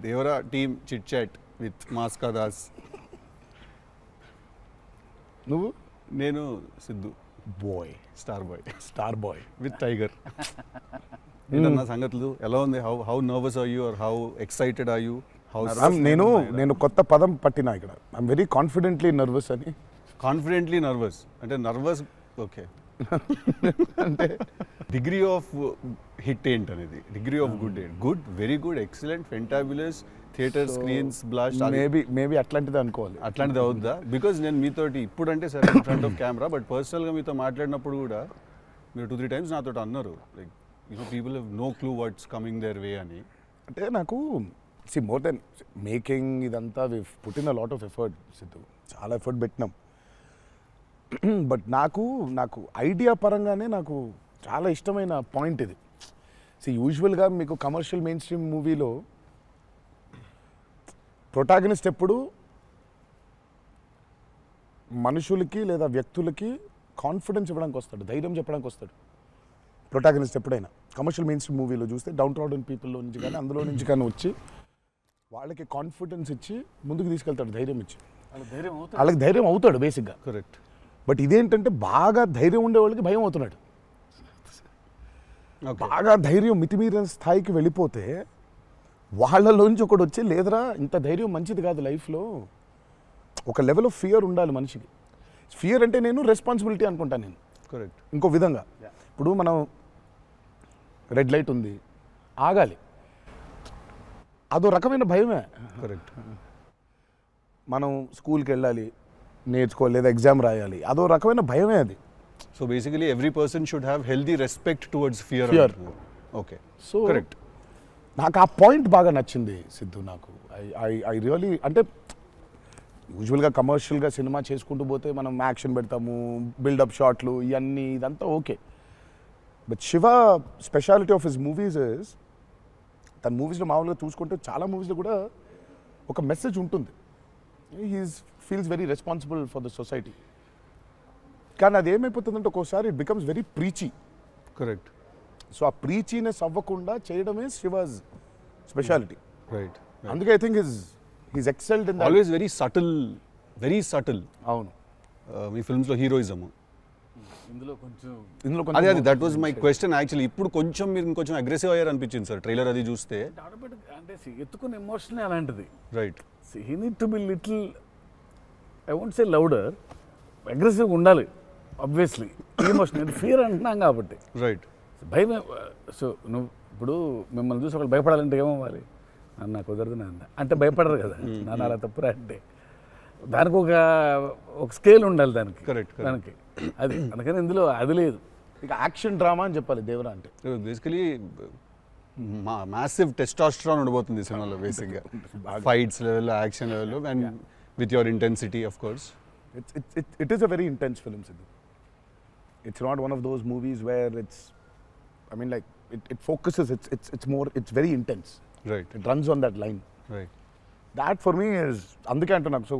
Devara team chit chat with Mass Ka Das. నువ్వు? నేను Siddhu boy, star boy with with tiger. ఏంటన్నా సంగతులు, ఎలా ఉంది? How nervous are you are how excited are you? నేను కొత్త పదం పట్టినా ఇక్కడ. ఐఎమ్ వెరీ కాన్ఫిడెంట్లీ నర్వస్ అని. కాన్ఫిడెంట్లీ నర్వస్ అంటే నర్వస్, ఓకే. అంటే డిగ్రీ ఆఫ్ హిట్ ఏంటనేది, డిగ్రీ ఆఫ్ గుడ్ ఏంటి? Good, very good, excellent, fantabulous, theatre screens blast, maybe అట్లాంటిది అనుకోవాలి. అట్లాంటిది అవుద్దా? బికాజ్ నేను మీతోటి ఇప్పుడు అంటే సరే in front of camera, but పర్సనల్గా మీతో మాట్లాడినప్పుడు కూడా మీరు 2-3 times నాతో అన్నారు like people have no clue what's coming their way అని. అంటే నాకు మోర్ దెన్ మేకింగ్ ఇదంతా we put in a lot of effort Siddhu, చాలా ఎఫర్ట్ పెట్టినాం. బట్ నాకు ఐడియా పరంగానే నాకు చాలా ఇష్టమైన పాయింట్ ఇది. యూజువల్గా మీకు కమర్షియల్ మెయిన్ స్ట్రీమ్ మూవీలో ప్రొటాగనిస్ట్ ఎప్పుడు మనుషులకి లేదా వ్యక్తులకి కాన్ఫిడెన్స్ ఇవ్వడానికి వస్తాడు, ధైర్యం చెప్పడానికి వస్తాడు ప్రొటాగనిస్ట్ ఎప్పుడైనా. కమర్షియల్ మెయిన్ స్ట్రీమ్ మూవీలో చూస్తే డౌన్ ట్రాడన్ పీపుల్లో నుంచి కానీ అందులో నుంచి కానీ వచ్చి వాళ్ళకి కాన్ఫిడెన్స్ ఇచ్చి ముందుకు తీసుకెళ్తాడు, ధైర్యం ఇచ్చి. వాళ్ళకి ధైర్యం అవుతాడు బేసిక్గా. కరెక్ట్. బట్ ఇదేంటంటే బాగా ధైర్యం ఉండే వాళ్ళకి భయం అవుతున్నాడు. బాగా ధైర్యం మితిమీరిన స్థాయికి వెళ్ళిపోతే వాళ్ళలోంచి ఒకటి వచ్చి, లేదరా ఇంత ధైర్యం మంచిది కాదు లైఫ్లో, ఒక లెవెల్ ఆఫ్ ఫియర్ ఉండాలి మనిషికి. ఫియర్ అంటే నేను రెస్పాన్సిబిలిటీ అనుకుంటాను నేను. కరెక్ట్. ఇంకో విధంగా ఇప్పుడు మనం రెడ్ లైట్ ఉంది, ఆగాలి, అదో రకమైన భయమే. కరెక్ట్. మనం స్కూల్కి వెళ్ళాలి, నేర్చుకోవాలి, లేదా ఎగ్జామ్ రాయాలి, అదో రకమైన భయమే అది. So basically every person should have healthy respect towards fear. Okay. So correct. నాకు ఆ పాయింట్ బాగా నచ్చింది సిద్ధు. నాకు ఐ రియలీ, అంటే యూజువల్గా కమర్షియల్గా సినిమా చేసుకుంటూ పోతే మనం యాక్షన్ పెడతాము, బిల్డప్ షాట్లు, ఇవన్నీ ఇదంతా okay. But Shiva speciality of his movies is, తన మూవీస్లో మామూలుగా చూసుకుంటే చాలా మూవీస్లో కూడా ఒక మెసేజ్ ఉంటుంది. He's feels very responsible for the society. కానీ అది ఏమైపోతుందంటే ఒక్కోసారి it becomes very preachy. Correct. So ఆ ప్రీచీనెస్ అవ్వకుండా చేయడమే శివాజ్ స్పెషాలిటీ. రైట్. అందుకే I think he's excelled in always very subtle. అవును. మీ ఫిల్మ్స్లో హీరోయిజం ఇందులో అదే that was my question actually. ఇప్పుడు కొంచెం మీరు ఇంకొంచెం అగ్రెసివ్ అయ్యారు అనిపించింది సార్ ట్రైలర్ అది చూస్తే. అంటే ఎత్తుకున్న ఎమోషన్ అలాంటిది. Right. He need to be little, I won't say louder, అగ్రెసివ్గా ఉండాలి ఆబ్వియస్లీ. ఎమోషన్ ఫియర్ అంటున్నాం కాబట్టి. రైట్. భయం. సో నువ్వు ఇప్పుడు మిమ్మల్ని చూసి ఒకళ్ళు భయపడాలంటే ఏమవ్వాలి? నాన్న కుదరదు నాన్న అంటే భయపడరు కదా. నాన్న అలా తప్పురా అంటే దానికి ఒక స్కేల్ ఉండాలి దానికి. కరెక్ట్. దానికి అది అందుకని ఇందులో అది లేదు. ఇక యాక్షన్ డ్రామా అని చెప్పాలి దేవరా అంటే. బేసికలీ మ్యాసివ్ టెస్టాస్టెరాన్ ఉండబోతుంది సినిమాలో బేసిక్గా, ఫైట్స్ లెవెల్లో, యాక్షన్ లెవెల్లో, and with your intensity of course. It is a very intense film, Sidhu. It's not one of those movies where it's, I mean, like it focuses. It's very intense. Right. It runs on that line. Right. That for me is అందుకే అంటున్నాను. So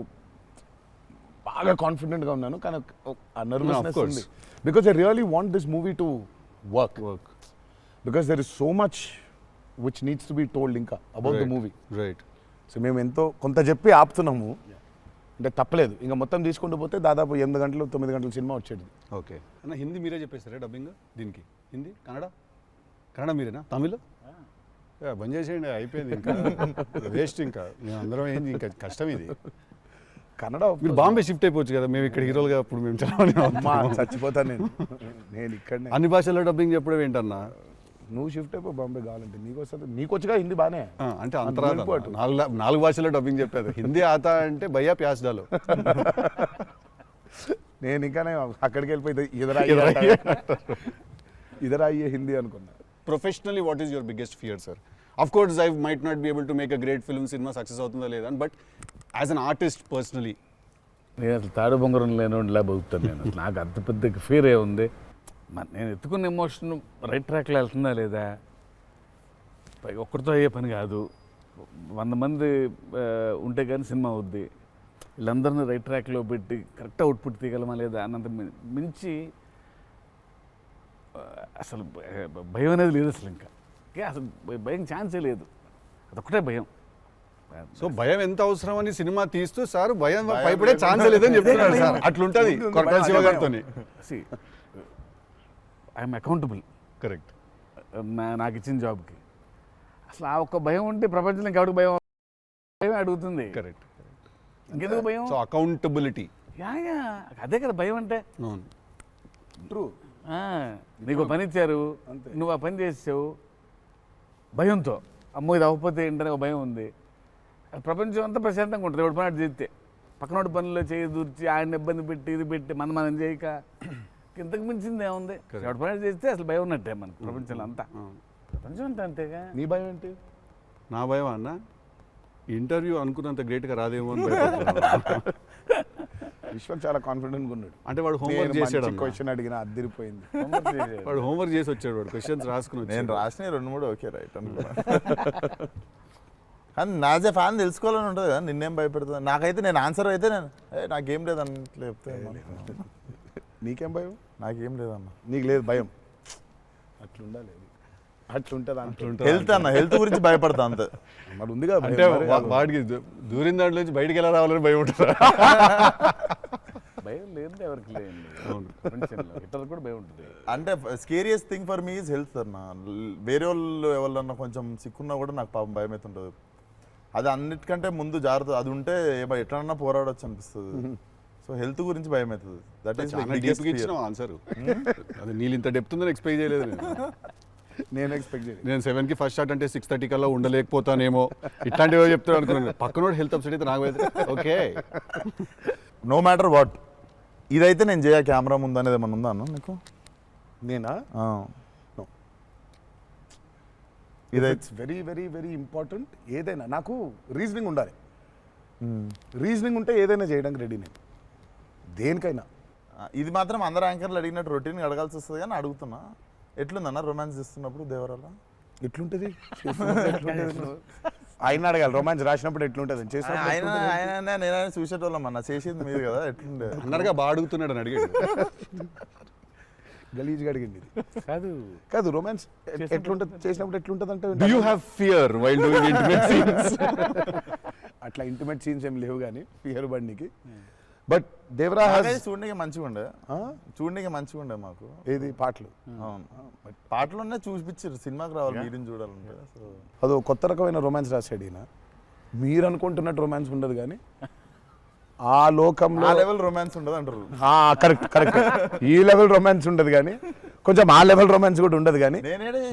బాగా కాన్ఫిడెంట్గా ఉన్నాను, కానీ ఆ nervousness ఉంది. Because I really want this movie to work. Because there is so much which needs to be told ఇంకా about the movie. Right. So మేము ఎంతో కొంత చెప్పి ఆపుతున్నాము, అంటే తప్పలేదు. ఇంకా మొత్తం తీసుకుంటూ పోతే దాదాపు 8 గంటలు 9 గంటల సినిమా వచ్చేది. ఓకే అన్న, హిందీ మీరే చెప్పేస్తారా డబ్బింగ్ దీనికి? హిందీ, కన్నడ మీరేనా? తమిళ్ బంద్ చేసేయండి, అయిపోయింది ఇంకా వేస్ట్. ఇంకా మేము అందరం ఏంది, ఇంకా కష్టం ఇది. కన్నడ మీరు బాంబే షిఫ్ట్ అయిపోవచ్చు కదా, మేము ఇక్కడ హీరోలుగా అప్పుడు మేము చచ్చిపోతాను నేను ఇక్కడనే. అన్ని భాషల్లో డబ్బింగ్ చెప్పడం ఏంటన్నా? నువ్వు షిఫ్ట్ అయిపో బాంబే కావాలంటే, నీకు వస్తుంది, నీకు వచ్చుగా హిందీ బాగానే. అంటే అంతరా 4 భాషల్లో డబ్బింగ్ చెప్పారు. హిందీ ఆతా అంటే భయ్యా ప్యాస్ డాలో. నేను ఇంకానే అక్కడికి వెళ్ళిపోయి ఇదరా అయ్యే హిందీ అనుకున్నా. Professionally what is your biggest fear sir? Of course I might not be able to make a great film, cinema success అవుతుందా లేదా, but as an artist personally. నేను అసలు తాడు బొంగరం లేనిలా బతుకుతాను నేను. నాకు అంత పెద్ద ఫియర్ ఏముంది? నేను ఎత్తుకున్న ఎమోషన్ రైట్ ట్రాక్లో వెళ్తుందా లేదా? ఒక్కరితో అయ్యే పని కాదు, 100 మంది ఉంటే కానీ సినిమా అవుద్ది. వీళ్ళందరినీ రైట్ ట్రాక్లో పెట్టి కరెక్ట్ అవుట్పుట్ తీయగలమా లేదా అన్నంత మించి అసలు భయం అనేది లేదు అసలు. ఇంకా అసలు భయం ఛాన్సే లేదు. అదొక్కటే భయం. సో భయం ఎంత అవసరం అని సినిమా తీస్తూ సార్ భయం భయపడే ఛాన్స్ లేదని చెప్తున్నారు సార్. అట్లుంటది కొరటాల శివ గారితో. I'm accountable correct. నాకు ఇచ్చిన జాబ్కి. అసలు ఆ ఒక్క భయం ఉంటే ప్రపంచంలో ఇంకెవరికి భయం భయం అడుగుతుంది. కరెక్ట్. ఇంకెందుకు భయం? So accountability. యా అదే కదా భయం అంటే. అవును. ట్రూ. నీకు పని ఇచ్చారు, నువ్వు ఆ పని చేసావు భయంతో, అమ్మో ఇది అవ్వకపోతే ఏంటనే ఒక భయం ఉంది. ప్రపంచం అంతా ప్రశాంతంగా ఉంటుంది ఎవరి పని అటు చేస్తే. పక్కనోటి పనుల్లో చేయి దూర్చి ఆయన ఇబ్బంది పెట్టి ఇది పెట్టి మనం చేయక ఇంతకు మించింది ఏముంది? ఎవరి పని అటు చేస్తే అసలు భయం ఉన్నట్టే మనకు ప్రపంచంలో అంతా. ప్రపంచం అంతా అంతేగా. నీ భయం ఏంటి? నా భయం అన్న ఇంటర్వ్యూ అనుకున్నంత గ్రేట్గా రాదేమో అని భయపడుతున్నాను. విశ్వక్ చాలా కాన్ఫిడెంట్గా ఉన్నాడు. అంటే వాడు హోంవర్క్ చేసాడు. క్వశ్చన్ అడిగిన అదిరిపోయింది. వాడు హోంవర్క్ చేసి వచ్చాడు. వాడు క్వశ్చన్స్ రాసుకుని నేను రాసిన 2-3 ఓకే రైట్ అనుకున్నా. కానీ నాజే ఫ్యాన్ తెలుసుకోవాలని ఉంటుంది కదా, నిన్నేం భయపెడుతుంది. నాకైతే నేను ఆన్సర్ అయితే నాకేం లేదు అన్నట్లు చెప్తే. నీకేం భయం? నాకేం లేదన్న. నీకు లేదు భయం? అట్లుండాలి. అట్లుంటుంది. హెల్త్ అన్న, హెల్త్ గురించి భయపడతా అంతే. మరి ఉంది కదా. అంటే వాడికి దూరిన దాంట్లో నుంచి బయటికి ఎలా రావాలని భయం ఉంటుంది. భయం లేదు ఎవరికి లేదు ప్రపంచంలో. ఇతరులకు కూడా భయం ఉంటుంది. అంటే scariest thing for me is health అన్న. వేరే వాళ్ళు ఎవరన్నా కొంచెం సిక్కున్నా కూడా నాకు పాపం భయం అవుతుంటుంది. అది అన్నిటికంటే ముందు జాగ్రత్త అది ఉంటే ఎట్లన్నా పోరాడొచ్చు అనిపిస్తుంది. సో హెల్త్ గురించి భయం అవుతుంది. That is answer. అది నీళ్ళు ఇంత డెప్త్ ఉందని ఎక్స్పెక్ట్ చేయలేదు నేను ఎక్స్పెక్ట్ చేయలేదు. నేను 7కి ఫస్ట్ షాట్ అంటే 6:30 కల్లా ఉండలేకపోతానేమో ఇట్లాంటివి చెప్తాను అనుకున్నాను. పక్కనోడు హెల్త్ అప్సెట్ అయితే నాకు ఓకే. నో మ్యాటర్ వాట్ ఇదైతే నేను చేయ కెమెరా ముందు అనేది ఏమన్నా ఉందా అన్న నీకు? నేనా? ఇదైతే వెరీ వెరీ వెరీ ఇంపార్టెంట్. ఏదైనా నాకు రీజనింగ్ ఉండాలి. రీజనింగ్ ఉంటే ఏదైనా చేయడానికి రెడీ నేను, దేనికైనా. ఇది మాత్రం అందరు యాంకర్లు అడిగినట్టు రొటీన్ అడగాల్సి వస్తుంది కానీ అడుగుతున్నా. ఎట్లుందన్న రొమాన్స్ చేస్తున్నప్పుడు దేవరాల? ఎట్లుంటుంది? ఆయన అడగాలి. రొమాన్స్ రాసినప్పుడు ఎట్లుంటుంది? ఆయన నేనైనా చూసేటోళ్ళం అన్న, చేసేది మీరు కదా. ఎట్లుండే అన్నట్టుగా బాగా అడుగుతున్నాడు అని అడిగాడు. గలీజ్గా అడిగింది. కాదు కాదు రొమాన్స్ ఎట్లుంటుంది చేసినప్పుడు ఎట్లుంటుంది అంటే Do you have fear while doing intimate scenes? అట్లా ఇంటిమేట్ సీన్స్ ఏం లేవు కానీ ఫియర్ బండికి. బట్ దేవరా చూడడానికి మంచిగా ఉండే, చూడడానికి మంచిగా ఉండే మాకు. ఏది పాటలు? అవును, పాటలున్నా చూపించారు. సినిమాకి రావాలి మీరిని చూడాలంటే. సో అదో కొత్త రకమైన రొమాన్స్ రాశాడు ఈయన. మీరు అనుకుంటున్నట్టు రొమాన్స్ ఉండదు కానీ ఆ లోకంలో ఆ లెవెల్ రొమాన్స్ ఉండదు అంటారు. Correct correct. ఈ లెవెల్ రొమాన్స్ ఉండదు కానీ కొంచెం ఆ లెవెల్ రొమాన్స్ కూడా ఉండదు కానీ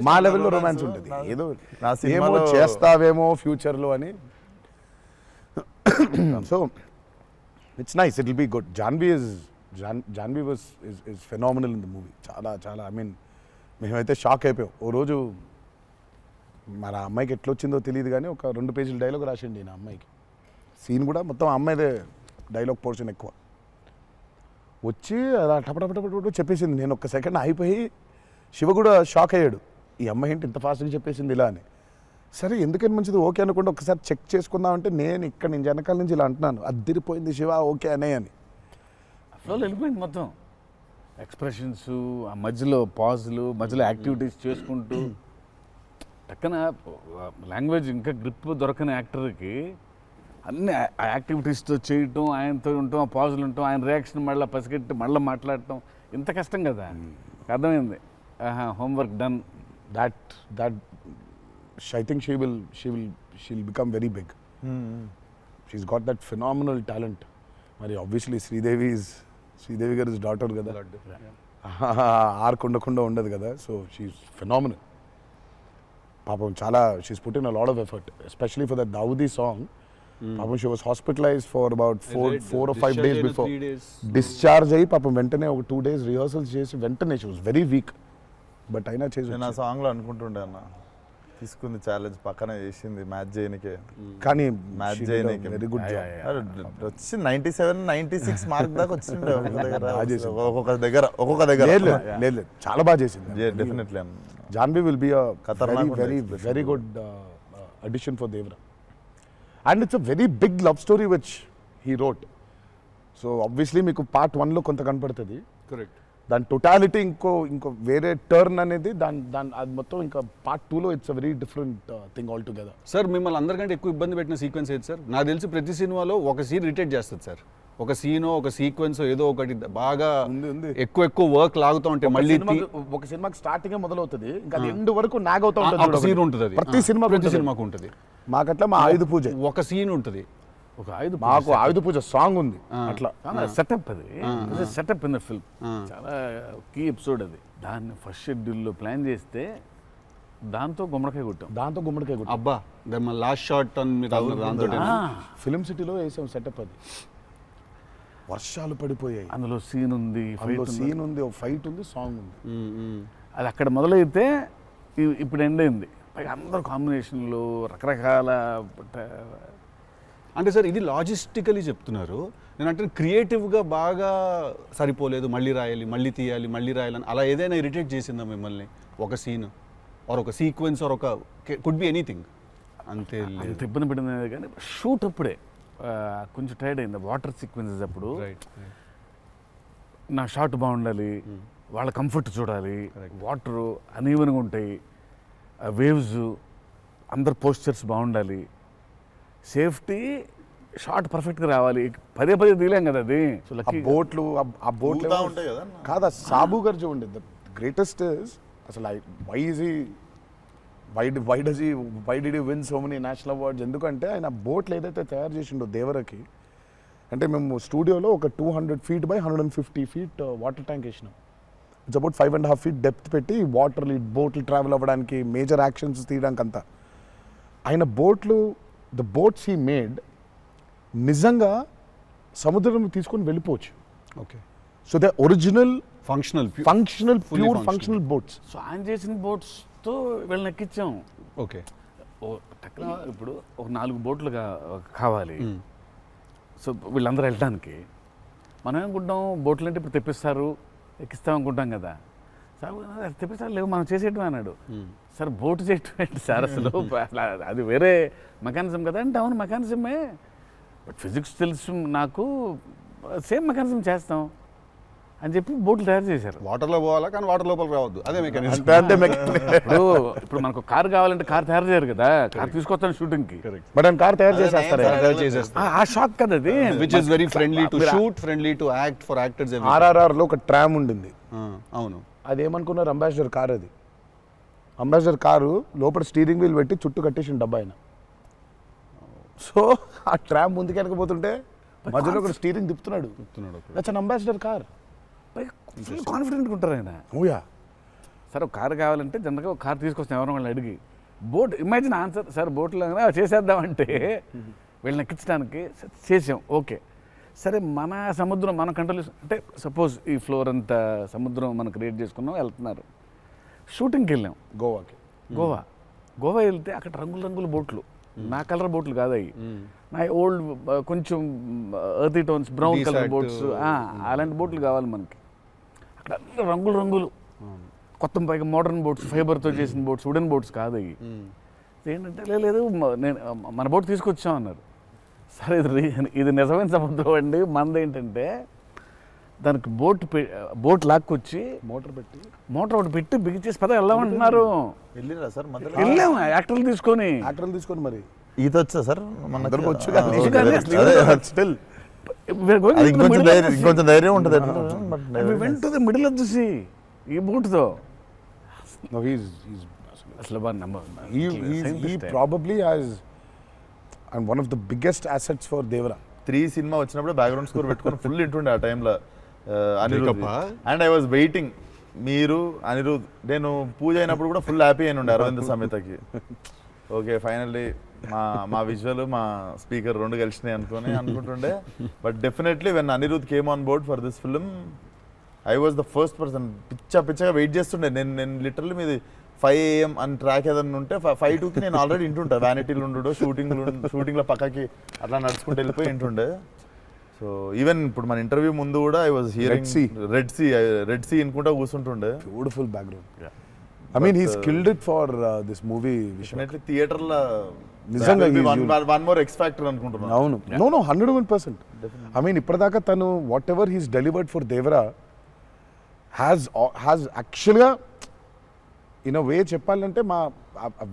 మా లెవెల్లో రొమాన్స్ ఉంటుంది. ఏదో ఏమో చేస్తావేమో ఫ్యూచర్లో అని. So it's nice, it will be good. Janhvi is phenomenal in the movie. చాలా చాలా ఐ మీన్ మేమైతే షాక్ అయిపోయాం. ఓ రోజు మన అమ్మాయికి ఎట్లా వచ్చిందో తెలియదు కానీ ఒక 2 పేజీల డైలాగ్ రాసిండి నా అమ్మాయికి. సీన్ కూడా మొత్తం అమ్మాయిదే డైలాగ్ పోర్షన్ ఎక్కువ. వచ్చి అలా టపటపటపట చెప్పేసింది. నేను ఒక్క సెకండ్ అయిపోయి శివ కూడా షాక్ అయ్యాడు. ఈ అమ్మాయి ఏంటి ఇంత ఫాస్ట్గా చెప్పేసింది ఇలా అని. సరే ఎందుకని మంచిది ఓకే అనుకుంటే ఒకసారి చెక్ చేసుకుందామంటే నేను ఇక్కడ నుంచి వెనకాల నుంచి ఇలా అంటున్నాను, అద్దిరిపోయింది శివ ఓకే అనే అని. ఫ్లోలో వెళ్ళిపోయింది మొత్తం. ఎక్స్ప్రెషన్స్, ఆ మధ్యలో పాజులు, మధ్యలో యాక్టివిటీస్ చేసుకుంటూ టక్కన లాంగ్వేజ్ ఇంకా గ్రిప్ దొరకని యాక్టర్కి అన్ని ఆ యాక్టివిటీస్తో చేయటం, ఆయనతో ఉండటం, ఆ పాజులు ఉండటం, ఆయన రియాక్షన్ మళ్ళీ పసిగట్టి మళ్ళీ మాట్లాడటం ఇంత కష్టం కదా. అర్థమైంది. Homework done. That I think she'll become very big. She's got that phenomenal talent. మరి obviously శ్రీదేవి గారి డాటర్ కదా, ఆర్క్ ఉండకుండా ఉండదు కదా. So she's phenomenal. పాపం చాలా she's put in a lot of effort especially for that Daavudi song. పాపం she was hospitalised for about 4 or 5 days before. Discharge అయ్యి పాపం వెంటనే ఒక 2 days రిహర్సల్స్ చేసి వెంటనే she was very weak. But అయినా చేసి నేను ఆ సాంగ్లో అనుకుంటుండే అన్న, తీసుకుంది ఛాలెంజ్ పక్కన చేసింది మ్యాచ్ చేయనికే. కానీ మ్యాచ్ చేయనికే వెరీ గుడ్ జాబ్. వచ్చి 97, 96 మార్క్ దాకా వచ్చిండే ఒక్కొక్క దగ్గర. లేదు చాలా బాగా చేసింది. డెఫినెట్లీ జాన్వీ విల్ బి ఖతర్నాక్ very very good addition for Devara. And it's a very big love story which he wrote. So obviously మీకు పార్ట్ 1లో కొంత కనపడుతుంది. కరెక్ట్. దాని టోటాలిటీ ఇంకో వేరే టర్న్ అనేది దాని అది మొత్తం ఇంకా పార్ట్ 2లో it's a very different thing all together. Sir మిమ్మల్ని అందరికంటే ఎక్కువ ఇబ్బంది పెట్టిన సీక్వెన్స్ ఏది సార్? నాకు తెలిసి ప్రతి సినిమాలో ఒక సీన్ రిటేట్ చేస్తుంది సార్. ఒక సీనో ఒక సీక్వెన్స్ ఏదో ఒకటి బాగా ఉంది. ఎక్కువ వర్క్ లాగుతూ ఉంటే మళ్ళీ ఒక సినిమాకి స్టార్టింగ్ మొదలవుతుంది ఇంకా అది ఎండ్ వరకు నాగ్ అవుతా ఒక ఉంటుంది. సీన్ ఉంటుంది అది. ప్రతి సినిమాకు ఉంటుంది. మాకట్లా మా ఆయుధ పూజ ఒక సీన్ ఉంటుంది. ఒక ఆయుధ మాకు ఆయుధ పూజ సాంగ్ ఉంది అట్లా సెటప్ అది సెటప్ ఇన్ ద ఫిల్మ్ చాలా కీ ఎపిసోడ్ అది. దాన్ని ఫస్ట్ షెడ్యూల్లో ప్లాన్ చేస్తే దాంతో గుమ్మడికాయ కొట్టాం. దాంతో గుమ్మడికాయ కొట్టాం. అబ్బా లాస్ట్ షాట్ దాంతో ఫిలిం సిటీలో వేసాం సెటప్ అది. వర్షాలు పడిపోయాయి, అందులో సీన్ ఉంది, సీన్ ఉంది, ఒక ఫైట్ ఉంది, సాంగ్ ఉంది. అది అక్కడ మొదలైతే ఇప్పుడు ఎండ్ అయింది. పైగా అందరూ కాంబినేషన్లు రకరకాల. అంటే సార్ ఇది లాజిస్టికలీ చెప్తున్నారు, నేను అంటే క్రియేటివ్గా బాగా సరిపోలేదు, మళ్ళీ రాయాలి, మళ్ళీ తీయాలి, మళ్ళీ రాయాలని అలా ఏదైనా ఇరిటేట్ చేసిందా మిమ్మల్ని? ఒక సీన్ ఆర్ ఒక సీక్వెన్స్ ఆర్ ఒక కుడ్ బి ఎనీథింగ్ అంతే? అంత ఇబ్బంది పడింది కానీ షూట్ అప్పుడే కొంచెం టైర్డ్ అయింది. వాటర్ సీక్వెన్సెస్ అప్పుడు నా షాట్ బాగుండాలి, వాళ్ళ కంఫర్ట్ చూడాలి, వాటరు అనీవెన్గా ఉంటాయి, వేవ్స్, అందరు పోస్చర్స్ బాగుండాలి, సేఫ్టీ షాట్ పర్ఫెక్ట్గా రావాలి. పదే తీయలేం కదా అది. సో లక్కీ బోట్లు ఆ బోట్లు ఉంటాయి కదా కాదా. సాబు గారు చూడండి, ద గ్రేటెస్ట్ అసలు why did you win so many national awards? ఎందుకంటే ఆయన బోట్లు ఏదైతే తయారు చేసిండో దేవరకి, అంటే మేము స్టూడియోలో ఒక 200 feet by 150 feet water tank వేసినాం. ఇట్స్ అబౌట్ 5.5 feet డెప్త్ పెట్టి వాటర్ బోట్లు ట్రావెల్ అవ్వడానికి, మేజర్ యాక్షన్స్ తీయడానికి అంతా. ఆయన ద బోట్స్ హీ మేడ్ నిజంగా సముద్రం తీసుకొని వెళ్ళిపోవచ్చు. Okay. So they original functional pure functional boats. So ఆయన చేసిన బోట్స్తో వీళ్ళని ఎక్కించాం. ఓకే. ఇప్పుడు ఒక 4 బోట్లు కావాలి. సో వీళ్ళందరూ వెళ్ళడానికి మనం ఏమనుకుంటాం, బోట్లు అంటే ఇప్పుడు తెప్పిస్తారు, ఎక్కిస్తాం అనుకుంటాం కదా. సార్ తెప్పిస్తారు లేవు, మనం చేసేయటం అన్నాడు. సార్ బోట్ చేయటం ఏంటి సార్ అసలు? అది వేరే మెకానిజం కదా అంటే, అవును మెకానిజమే, బట్ ఫిజిక్స్ తెలుసు నాకు, సేమ్ మెకానిజం చేస్తాం అని చెప్పి బోట్లు తయారు చేశారు. వాటర్లో పోవాలా కానీ వాటర్ లోపలికి రావద్దు, అదే మెకానిజం. ఇప్పుడు మనకు కార్ కావాలంటే కార్ తయారు చేయరు కదా, కార్ తీసుకొస్తాను షూటింగ్కి, బట్ ఆయన కార్ తయారు చేసేస్తారు. ఆ షాక్ కదా అది. Which is very friendly to shoot, friendly to act for actors. RRRలో ఒక ట్రామ్ ఉండింది. అవును. అదేమనుకున్నారు, అంబాసిడర్ కార్ అది. అంబాసిడర్ కారు లోపల స్టీరింగ్ వీల్ పెట్టి చుట్టూ కట్టేసిన డబ్బా ఆయన. సో ఆ ట్రామ్ ముందుకు వెనకపోతుంటే మధ్యలో ఒక స్టీరింగ్ తిప్పుతున్నాడు. That's an Ambassador car. Full కాన్ఫిడెంట్గా ఉంటారు ఆయన. ఓయా. సార్ ఒక కార్ కావాలంటే జనరల్గా ఒక కార్ తీసుకొస్తాం ఎవరైనా వాళ్ళని అడిగి. బోట్ ఇమాజిన్ ఆన్సర్ సార్, బోట్లో చేసేద్దామంటే వీళ్ళని ఎక్కించడానికి చేసాం. ఓకే సరే, మన సముద్రం మన కంట్రోల్ అంటే సపోజ్ ఈ ఫ్లోర్ అంతా సముద్రం మనం క్రియేట్ చేసుకున్నాం, వెళ్తున్నారు. షూటింగ్కి వెళ్ళాం గోవా వెళ్తే అక్కడ రంగుల బోట్లు, నా కలర్ బోట్లు కాదు అవి, నా ఓల్డ్ కొంచెం ఎర్తీ టోన్స్ బ్రౌన్ కలర్ బోట్స్, అలాంటి బోట్లు కావాలి మనకి. అక్కడ అన్ని రంగులు కొత్త పైగా మోడర్న్ బోట్స్, ఫైబర్తో చేసిన బోట్స్, వుడెన్ బోట్స్ కాదు అవి. ఏంటంటే లేదు నేను మన బోట్ తీసుకొచ్చాం అన్నారు. సరే ఇది నిజమైన సముద్రం అండి, మనది ఏంటంటే దానికి బోట్ లాక్కొచ్చి మోటార్ ఒకటి పెట్టి బిగించేసి పద వెళ్దామంటున్నారు. వెళ్ళిరా సార్? వెళ్ళాము యాక్టర్లు తీసుకొని మరి ఈత వచ్చా సార్? అందరికి వచ్చు. ఇంకొంచెం ధైర్యం ఉంటుంది. వెంట మిడిల్ ఆఫ్ ది సీ ఈ బోట్తో అసలు probably has and one of the biggest assets for Devara. 3 cinema వచ్చినప్పుడు బ్యాక్గ్రౌండ్ స్కోర్ పెట్టుకొని ఫుల్ ఇంటుండే ఆ టైంలో Anirudh. And I was waiting, మీరు అనిరుద్ నేను పూజ అయినప్పుడు కూడా ఫుల్ హ్యాపీ అయిన ఉండే అరవింద్ సమేతకి. ఓకే ఫైనల్లీ మా విజువల్ మా స్పీకర్ 2 కలిసినాయి అనుకుంటుండే. But definitely when Anirudh came on board for this film, I was the first person. పిచ్చగా వెయిట్ చేస్తుండే. నేను లిటరల్లీ మీది 5 AM అని ట్రాక్ ఏదన్నా ఉంటే 5:02కి నేను ఆల్రెడీ ఇంటుంటా. వ్యానిటీలు ఉండు, షూటింగ్లో పక్కకి అట్లా నడుచుకుంటూ వెళ్ళిపోయి ఇంటుండే. సో ఈవెన్ ఇప్పుడు మన ఇంటర్వ్యూ ముందు కూడా I was hearing Red Sea అనుకుంటా కూర్చుంటుండే. Beautiful background. I mean he's killed it for this movie. Definitely theater la నిజంగా one more X factor అనుకుంటున్నా. అవును. No 101%. I mean ఇప్పటిదాకా తను whatever he's delivered for Devara, has యాక్చువల్గా in a way చెప్పాలంటే మా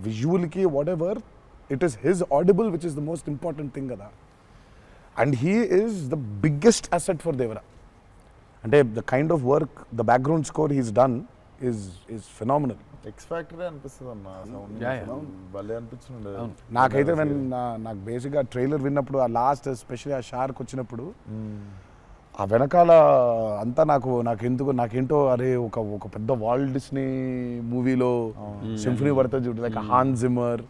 విజువల్కి whatever it is his audible which is the most important thing కదా. And he is the biggest asset for Devara. అంటే the kind of work the background score he's done is phenomenal. X factory అనిపిస్తుంది అన్న sound Yeah, yeah. భలే అనిపించింది. నాకైతే నాకు బేసిక్గా trailer విన్నప్పుడు ఆ లాస్ట్ ఎస్పెషల్లీ ఆ షార్క్ వచ్చినప్పుడు ఆ వెనకాల అంతా నాకేంటో అరే ఒక పెద్ద వాల్ట్ డిస్నీ మూవీలో సింఫనీ పడుతుంది చూడు, లైక్ హాన్ జిమ్మర్,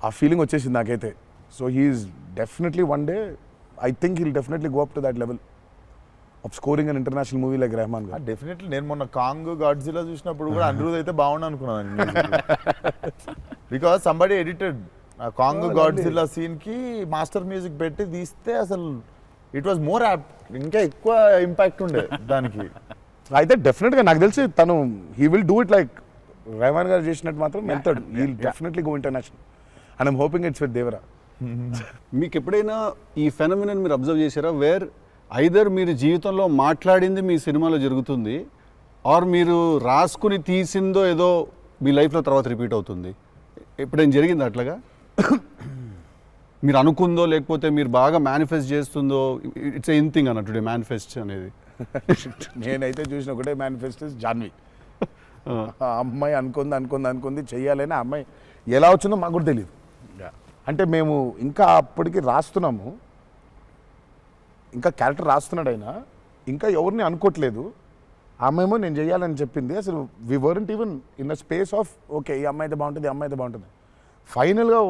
ఆ ఫీలింగ్ వచ్చేసింది నాకైతే. So he's definitely one day I think he'll definitely go up to that level of scoring an international movie like Rahman గారు. డెఫినెట్లీ నేను మొన్న కాంగ్ గాడ్జిలా చూసినప్పుడు కూడా అనిరుద్ అయితే బాగుండు అనుకున్నాను. బికాస్ సంబడి ఎడిటెడ్ ఆ కాంగ్ గాడ్జిలా సీన్ కి మాస్టర్ మ్యూజిక్ పెట్టి తీస్తే అసలు ఇట్ వాజ్ మోర్ యాప్, ఇంకా ఎక్కువ ఇంపాక్ట్ ఉండే దానికి. అయితే డెఫినెట్గా నాకు తెలిసి తను he will do it like Rahman గారు చేసినట్టు మాత్రం వెళ్తాడు. He definitely go international and I'm hoping it's with Devara. మీకు ఎప్పుడైనా ఈ ఫెనమినన్ మీరు అబ్జర్వ్ చేశారా, వేర్ ఐదర్ మీరు జీవితంలో మాట్లాడింది మీ సినిమాలో జరుగుతుంది, ఆర్ మీరు రాసుకుని తీసిందో ఏదో మీ లైఫ్లో తర్వాత రిపీట్ అవుతుంది? ఎప్పుడైనా జరిగింది అట్లాగా? మీరు అనుకుందో లేకపోతే మీరు బాగా మేనిఫెస్ట్ చేస్తుందో? ఇట్స్ ఎన్ థింగ్ అన్న టుడే మేనిఫెస్ట్ అనేది. నేనైతే చూసిన ఒకటే మేనిఫెస్టో జాన్వి. ఆ అమ్మాయి అనుకుంది చెయ్యాలని. ఆ అమ్మాయి ఎలా వచ్చిందో మాకు కూడా తెలియదు. అంటే మేము ఇంకా అప్పటికి రాస్తున్నాము, ఇంకా క్యారెక్టర్ రాస్తున్నాడు అయినా ఇంకా ఎవరిని అనుకోవట్లేదు. ఆ అమ్మాయేమో నేను చెయ్యాలని చెప్పింది. అసలు we weren't even in the space of okay ఈ అమ్మాయి అయితే బాగుంటుంది, ఈ అమ్మాయి అయితే బాగుంటుంది. ఫైనల్గా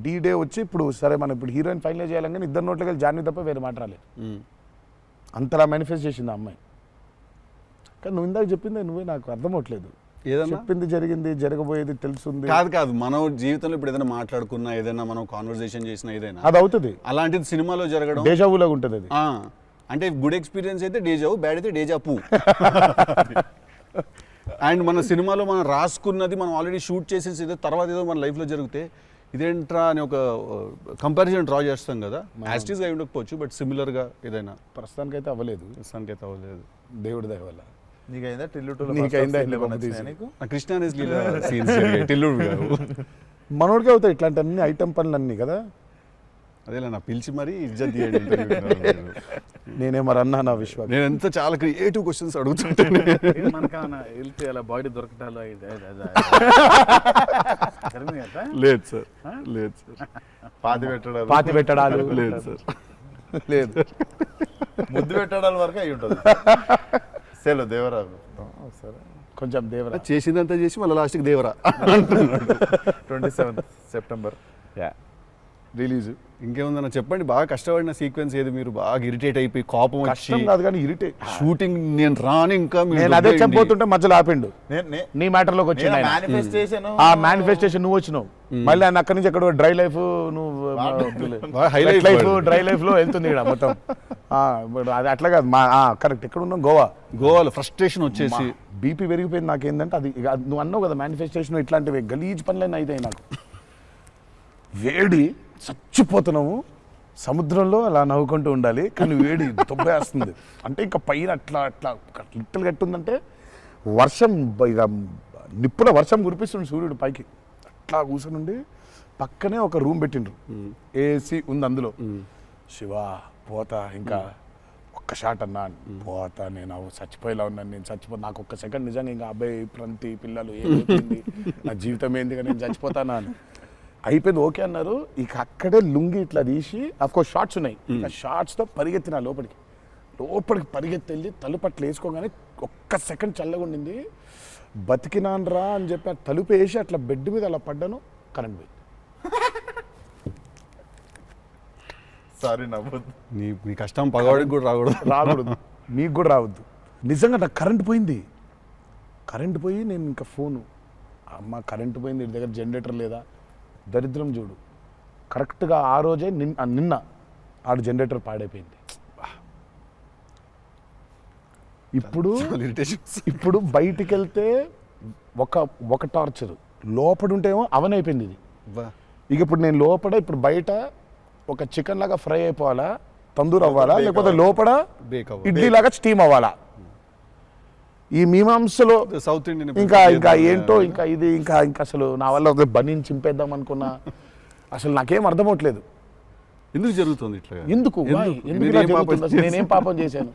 డీ డే వచ్చి ఇప్పుడు సరే మనం ఇప్పుడు హీరోయిన్ ఫైనల్ చేయాలని ఇద్దరు నోట్లకి వెళ్ళి జాన్వి తప్ప వేరే మాట రాలేదు. అంతలా మేనిఫెస్ట్ చేసింది ఆ అమ్మాయి. కానీ నువ్వు ఇందాక చెప్పింది నువ్వే నాకు అర్థం అవట్లేదు. ఏదన్నా చెప్పింది జరిగింది, జరగబోయేది తెలుసుంది. కాదు మనం జీవితంలో ఇప్పుడు ఏదైనా మాట్లాడుకున్నా, ఏదైనా మనం కాన్వర్సేషన్ చేసినా, ఏదైనా అది అవుతుంది. అలాంటిది సినిమాలో జరగడం డేజావులాగా ఉంటుంది అది. అంటే గుడ్ ఎక్స్పీరియన్స్ అయితే డేజావు, బ్యాడ్ అయితే డేజాపు. అండ్ మన సినిమాలో మనం రాసుకున్నది మనం ఆల్రెడీ షూట్ చేసేసి ఏదో తర్వాత ఏదో మన లైఫ్లో జరిగితే ఇదేంట్రా అని ఒక కంపారిజన్ డ్రా చేస్తాం కదా. యాస్టీస్గా అయి ఉండకపోవచ్చు, బట్ సిమిలర్గా ఏదైనా. ప్రస్తుతానికైతే అవ్వలేదు, దేవుడి దయ వల్ల. నీకైందా నీకైందా కృష్ణ టిల్లుడు మనోడికి అవుతాయి ఇట్లాంటి అన్ని ఐటమ్ పనులు అన్నీ కదా. అదేలా నా పిలిచి మరీ ఇజ్జత్ తీయండి. నేనే మరి అన్నా నా విశ్వాసం. నేను ఎంత చాలా క్రియేటివ్ క్వశ్చన్స్ అడుగుతుంటాను. మనకన్నా వెళ్తే అలా బాడీ దొరకటాలు లేదు సార్, లేదు సార్. పాతి పెట్టడాలు లేదు సార్, లేదు. ముద్దు పెట్టడాల వరకు అయి ఉంటుంది. సెలవు దేవరా సరే కొంచెం దేవరా చేసిందంతా చేసి మళ్ళీ లాస్ట్కి దేవరా 27th September రిలీజ్. ఇంకేముందన్న చెప్పండి. బాగా కష్టపడిన సీక్వెన్స్ ఏది? మీరు బాగా ఇరిటేట్ అయిపోయి కోపం వచ్చి కష్టం కాదు కానీ ఇరిటేట్. షూటింగ్ నేను రాను ఇంకా నేను అదే చెప్పబోతుంటే మధ్యలో ఆపిండు. నీ మ్యాటర్లోకి వచ్చింది ఆయన. మేనిఫెస్టేషన్ ఆ మేనిఫెస్టేషన్ నువ్వు వచ్చినావు, మళ్ళీ ఆయన అక్కడి నుంచి ఎక్కడ డ్రై లైఫ్ నువ్వు హైలైట్ లైఫ్ డ్రై లైఫ్ లో వెళ్తుంది ఇక్కడ మొత్తం. అది అట్లా కాదు మా కరెక్ట్. ఎక్కడ ఉన్నాం? గోవాలో ఫ్రస్ట్రేషన్ వచ్చేసి బీపీ పెరిగిపోయింది. నాకేందంటే అది నువ్వు అన్నావు కదా మేనిఫెస్టేషన్ ఇట్లాంటివి గలీజ్ పనులన్నీ అయితే నాకు వేడి చచ్చిపోతున్నాము. సముద్రంలో అలా నవ్వుకుంటూ ఉండాలి కానీ వేడి దొబ్బేస్తుంది. అంటే ఇంకా పైన అట్లా అట్లా లిట్టలు కట్టుందంటే వర్షం ఇక నిప్పుల వర్షం కురిపిస్తుంది సూర్యుడు పైకి. అట్లా కూర్చొని పక్కనే ఒక రూమ్ పెట్టిండ్రు, ఏసీ ఉంది అందులో. శివా పోతా ఇంకా ఒక్క షాట్ అన్నా పోతా, నేను చచ్చిపోయేలా ఉన్నాను, నేను చచ్చిపోతా. నాకు ఒక్క సెకండ్ నిజంగా ఇంకా అబ్బాయి ప్రంతి పిల్లలు ఏమైంది నా జీవితం ఏంది నేను చచ్చిపోతానా అని అయిపోయింది. ఓకే అన్నారు. ఇక అక్కడే లుంగి ఇట్లా తీసి అఫ్కోర్స్ షార్ట్స్ ఉన్నాయి, ఆ షార్ట్స్తో పరిగెత్తిన లోపలికి పరిగెత్తి వెళ్ళి తలుపు అట్లా వేసుకోగానే ఒక్క సెకండ్ చల్లగా ఉండింది. బతికినాను రా అని చెప్పి ఆ తలుపు వేసి అట్లా బెడ్ మీద అలా పడ్డాను, కరెంట్ పోయింది. సారీ నవ్వద్దు. నీ కష్టం పగవాడికి కూడా రాకూడదు, మీకు కూడా రావద్దు. నిజంగా నాకు కరెంట్ పోయి నేను ఇంకా ఫోను, అమ్మ కరెంట్ పోయింది, ఇంటి దగ్గర జనరేటర్ లేదా, దరిద్రం చూడు. కరెక్ట్గా ఆ రోజే నిన్న ఆడు జనరేటర్ పాడైపోయింది. ఇప్పుడు బయటికి వెళ్తే ఒక టార్చర్, లోపల ఉంటేమో అవన్ అయిపోయింది ఇది. ఇక ఇప్పుడు నేను ఇప్పుడు బయట ఒక చికెన్ లాగా ఫ్రై అయిపోవాలా, తందూరు అవ్వాలా, లేకపోతే లోపల ఇడ్లీ లాగా స్టీమ్ అవ్వాలా. ఈ మీమాంసలో సౌత్ ఇండియన్ ఇంకా ఏంటో ఇంకా అసలు నా వల్ల ఒక బనీని చింపేద్దాం అనుకున్నా అసలు నాకేం అర్థమవట్లేదు. ఎందుకు జరుగుతుంది ఇట్లా? ఎందుకు Why? ఎందుకు ఇలా జరుగుతుంది? అసలు నేనేం పాపం చేశాను?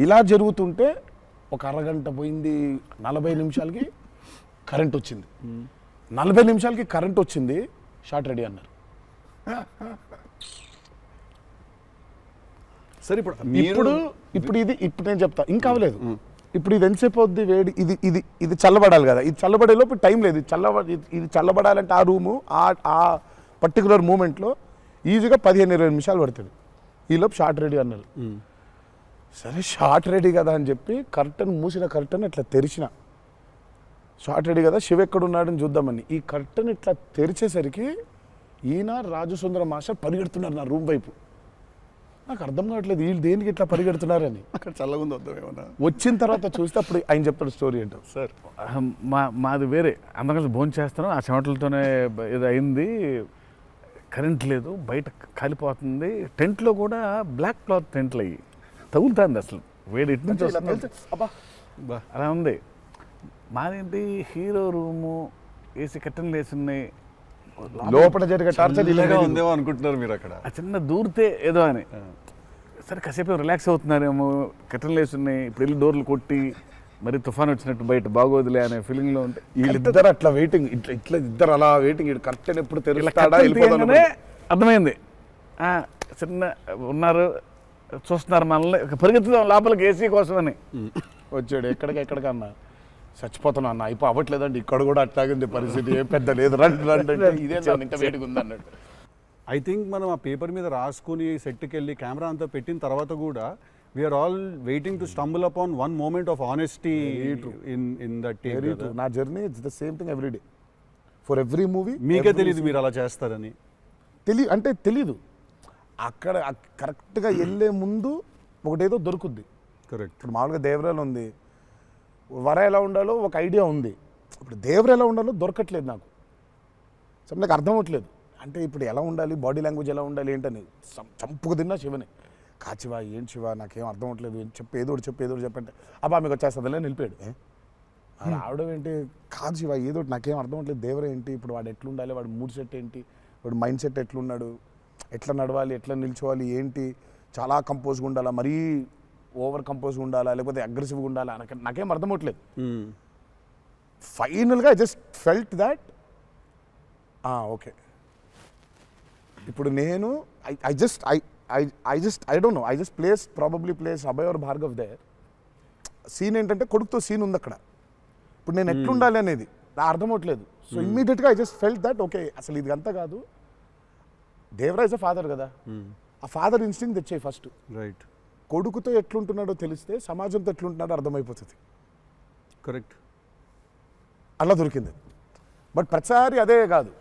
ఇలా జరుగుతుంటే ఒక అరగంట పోయింది, 40 నిమిషాలకి కరెంట్ వచ్చింది. 40 నిమిషాలకి కరెంట్ వచ్చింది, షార్ట్ రెడీ అన్నారు. సరే ఇప్పుడు ఇప్పుడు నేను చెప్తా, ఇంకా అవ్వలేదు. ఇప్పుడు ఇది ఎంతసేపు అవుద్ది వేడి, ఇది చల్లబడాలి కదా, ఇది చల్లబడే లోపు టైం లేదు. ఇది చల్లబడాలంటే ఆ రూము ఆ పర్టికులర్ మూమెంట్లో ఈజీగా 15-20 నిమిషాలు పడుతుంది. ఈలోపు షార్ట్ రెడీ అన్నారు. సరే షార్ట్ రెడీ కదా అని చెప్పి మూసిన కర్టన్ ఇట్లా తెరిచిన. షార్ట్ రెడీ కదా, శివ ఎక్కడున్నాడని చూద్దామని ఈ కర్టన్ ఇట్లా తెరిచేసరికి ఈయన రాజు సుందర మాస్టర్ పరిగెడుతున్నారు నా రూమ్ వైపు. నాకు అర్థం కావట్లేదు వీళ్ళు దేనికి ఇట్లా పరిగెడుతున్నారని. అక్కడ చల్లగా ఉంది వద్దాం ఏమన్నా. వచ్చిన తర్వాత చూస్తే అప్పుడు ఆయన చెప్తాడు స్టోరీ ఏంటో. సార్ మాది వేరే, అందరం కలిసి భోజనం చేస్తాను, ఆ చెమటలతోనే ఇది అయింది, కరెంట్ లేదు, బయట కాలిపోతుంది, టెంట్లో కూడా బ్లాక్ క్లాత్ టెంట్లు అయ్యి తగులుతుంది, అసలు వేడి ఇటు నుంచి వస్తుంది, అలా ఉంది. మాదేంటి హీరో రూము, ఏసీ కట్టెలు వేసి ఉన్నాయి, లోపల జరిగే టార్చర్ ఇలాగా ఉందేమో అనుకుంటున్నారు మీరు అక్కడ. ఆ చిన్న దూరితే ఏదో అని. సరే కాసేపు రిలాక్స్ అవుతున్నారేమో, కట్టెలు వేసి ఉన్నాయి, ఇప్పుడు వెళ్ళి డోర్లు కొట్టి మరి తుఫాన్ వచ్చినట్టు బయట బాగోదులే అనే ఫీలింగ్లో ఉంటే వీళ్ళిద్దరు అట్లా వెయిటింగ్, ఇట్లా ఇద్దరు అలా వెయిటింగ్, కర్టెన్ ఎప్పుడు తెరుస్తాడా వెళ్ళిపోతానే అర్థమైంది. చిన్న ఉన్నారు, చూస్తున్నారు మనల్ని, పరిగెత్తుదాం లోపలికి ఏసీ కోసం అని వచ్చాడు. ఎక్కడికన్నా చచ్చిపోతున్నా అన్న, అయిపో అవ్వట్లేదండి, ఇక్కడ కూడా అట్లాగింది పరిస్థితి, ఏం పెద్ద లేదు, రండి అంటే ఇదే ఇంత వేడిగా ఉంది అన్నట్టు. ఐ థింక్ మనం ఆ పేపర్ మీద రాసుకుని సెట్కి వెళ్ళి కెమెరా అంతా పెట్టిన తర్వాత కూడా we are all waiting to stumble upon one moment of honesty in that take. నా journey it's the same thing every day for every movie. మీకే తెలియదు మీరు అలా చేస్తారని? తెలీదు. అక్కడ కరెక్ట్గా వెళ్ళే ముందు ఒకటేదో దొరుకుద్ది. కరెక్ట్. ఇప్పుడు మామూలుగా దేవరాలు ఉంది, వర ఎలా ఉండాలో ఒక ఐడియా ఉంది, ఇప్పుడు దేవర ఎలా ఉండాలో దొరకట్లేదు నాకు. సో నాకు అర్థం అవ్వట్లేదు, అంటే ఇప్పుడు ఎలా ఉండాలి, బాడీ లాంగ్వేజ్ ఎలా ఉండాలి ఏంటని చంపుకు తిన్నా శివని. కాచివా ఏం శివ నాకేం అర్థం అవ్వట్లేదు, ఏదో చెప్పంటే అబ్బా మీకు వచ్చేస్తుందిలే నిలిపాడు. రావడం ఏంటి, కాదు శివ ఏదో నాకేం అర్థం అవ్వట్లేదు, దేవర ఏంటి, ఇప్పుడు వాడు ఎట్లుండాలి, వాడు మూడ్ సెట్ ఏంటి, వాడు మైండ్ సెట్ ఎట్లున్నాడు, ఎట్లా నడవాలి, ఎట్లా నిల్చోవాలి ఏంటి, చాలా కంపోజ్గా ఉండాలా, మరీ ఓవర్ కంపోజ్గా ఉండాలా, లేకపోతే అగ్రెసివ్గా ఉండాలా, నాకేం అర్థం అవ్వట్లేదు. ఫైనల్గా I just felt that okay ఇప్పుడు నేను I don't know, I just probably place Abhay or Bhargav there. Scene ఏంటంటే కొడుకుతో సీన్ ఉంది అక్కడ, ఇప్పుడు నేను ఎట్లుండాలి అనేది నా అర్థం అవ్వట్లేదు. సో ఇమ్మీడియట్గా I just felt that okay అసలు ఇది అంతా కాదు, దేవరాజ్ ఫాదర్ కదా, ఆ ఫాదర్ ఇన్స్టింక్ట్ తెచ్చాయి ఫస్ట్. రైట్. కొడుకుతో ఎట్లుంటున్నాడో తెలిస్తే సమాజంతో ఎట్లుంటున్నాడో అర్థమైపోతుంది. కరెక్ట్. అలా దొరికింది. బట్ ప్రతిసారి అదే కాదు.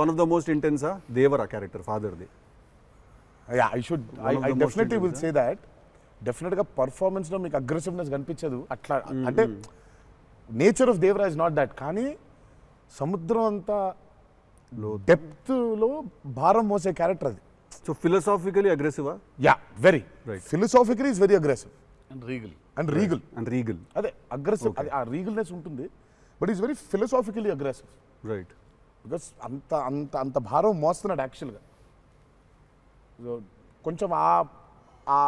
వన్ ఆఫ్ ద మోస్ట్ ఇంటెన్సా దేవరా క్యారెక్టర్ ఫాదర్ది. I definitely will say that. డెఫినెట్గా పర్ఫార్మెన్స్లో మీకు అగ్రెసివ్నెస్ కనిపించదు అట్లా, అంటే nature of Devara is not that. కానీ సముద్రం అంతా డెప్త్లో భారం మోసే క్యారెక్టర్ అది. సో ఫిలసాఫికలీ అగ్రెసివా? Yeah, very right. Philosophically is very aggressive and regal and regal. అదే అగ్రెసివ్, ఆ రీగల్నెస్ ఉంటుంది, but is very philosophically aggressive. Right. Because అంత భారం మోస్తున్నాడు యాక్చువల్గా. కొంచెం ఆ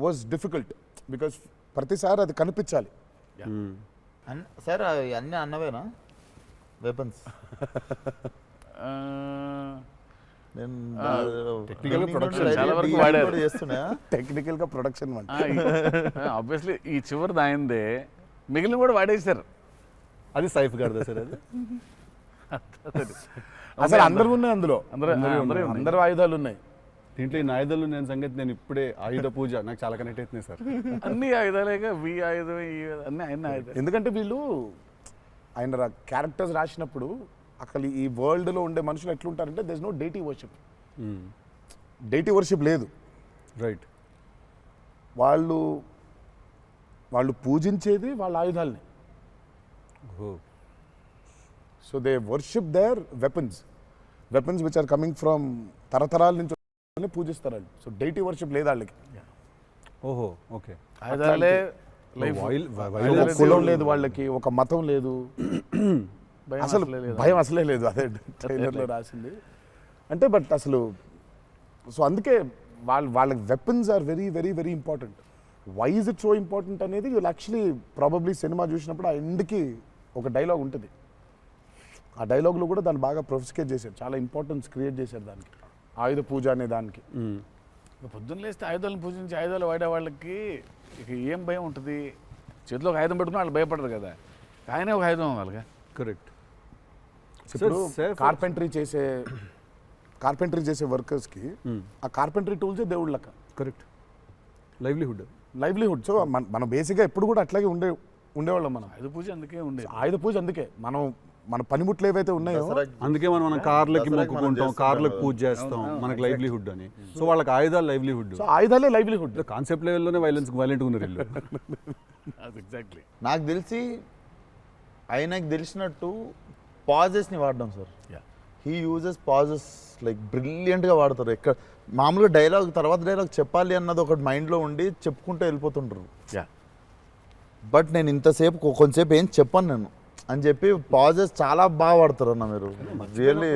వాజ్ డిఫికల్ట్ బికాస్ ప్రతిసారి అది కనిపించాలి. సార్ అవి అన్నీ అన్నవేనా వెపన్స్? టెక్నికల్ ప్రొడక్షన్ చాలా వరకు వాడారు. టెక్నికల్గా ప్రొడక్షన్ ఆబ్వియస్లీ ఈ చివరిది ఆయనదే, మిగిలిన కూడా వాడేశారు. అది సైఫ్ గారిదా సార్? అది అసలు అందరూ ఉన్నాయి అందులో, అందరూ అందరూ ఆయుధాలు ఉన్నాయి దీంట్లో. ఈ ఆయుధాలు నేను సంగతి నేను ఇప్పుడే ఆయుధ పూజ నాకు చాలా కనెక్ట్ అవుతున్నాయి సార్. అన్ని ఆయుధాలేగా, వి ఆయుధం అన్ని ఆయన ఆయుధాలు. ఎందుకంటే వీళ్ళు ఆయన క్యారెక్టర్స్ రాసినప్పుడు అసలు ఈ వరల్డ్లో ఉండే మనుషులు ఎట్లుంటారంటే there is no deity worship. Deity worship లేదు. రైట్. వాళ్ళు పూజించేది వాళ్ళ ఆయుధాలని. So they worship their weapons which are coming from తరతరాల నుంచి పూజిస్తారు వాళ్ళు. సో డైటీ వర్షిప్ లేదు వాళ్ళకి. ఓహో, ఓకే. ఆయుధాలే ఒక కులం లేదు వాళ్ళకి, ఒక మతం లేదు, భయం అసలు అసలే లేదు. భయం అసలే లేదు. అదే ట్రైలర్లో రాసింది. అంటే బట్ అసలు సో అందుకే వాళ్ళకి weapons are very very very important. Why is it so important అనేది వీళ్ళు యాక్చువల్లీ ప్రాబబ్లీ సినిమా చూసినప్పుడు ఆ ఎండ్కి ఒక డైలాగ్ ఉంటుంది. ఆ డైలాగ్లో కూడా దాన్ని బాగా ప్రొఫిసికేట్ చేశారు, చాలా ఇంపార్టెన్స్ క్రియేట్ చేశారు దానికి, ఆయుధ పూజ అనే దానికి. ఇక పొద్దున్న లేస్తే ఆయుధాలను పూజించి ఆయుధాలు వాడే వాళ్ళకి ఇక ఏం భయం ఉంటుంది? చేతిలో ఒక ఆయుధం పెట్టుకుని వాళ్ళు భయపడరు కదా, ఆయనే ఒక ఆయుధం వాళ్ళగా. కరెక్ట్. ఇప్పుడు కార్పెంటరీ చేసే వర్కర్స్కి ఆ కార్పెంటరీ టూల్సే దేవుళ్ళ లెక్క. కరెక్ట్. లైవ్లీహుడ్. సో మనం బేసిక్గా ఎప్పుడు కూడా అట్లాగే ఉండేవాళ్ళం. మనం ఆయుధ పూజ అందుకే ఉండేది. ఆయుధ పూజ అందుకే మన పనిముట్లు ఏవైతే ఉన్నాయో అందుకే మనం కార్లకి మొక్కుకుంటాం, కార్లకు పూజ చేస్తాం, మనకి లైవ్లీహుడ్ అని. సో వాళ్ళకి ఆయుధాలు లైవ్లీహుడ్. సో ఆయుధాలే లైవ్లీహుడ్. కాన్సెప్ట్ లెవెల్లోనే వైలెంట్ ఉన్నారు వీళ్ళు. ఎగ్జాక్ట్లీ. నాకు తెలిసి ఆయనకు తెలిసినట్టు పాజెస్ని వాడడం sir. He uses pauses like బ్రిలియంట్గా వాడతారు. ఎక్కడ మామూలుగా డైలాగ్ తర్వాత డైలాగ్ చెప్పాలి అన్నది ఒకటి మైండ్లో ఉండి చెప్పుకుంటూ వెళ్ళిపోతుంటారు. బట్ నేను ఇంతసేపు కొంతసేపు ఏం చెప్పాను నేను అని చెప్పి పాజెస్ చాలా బాగా వాడతారు అన్న మీరు. రియల్లీ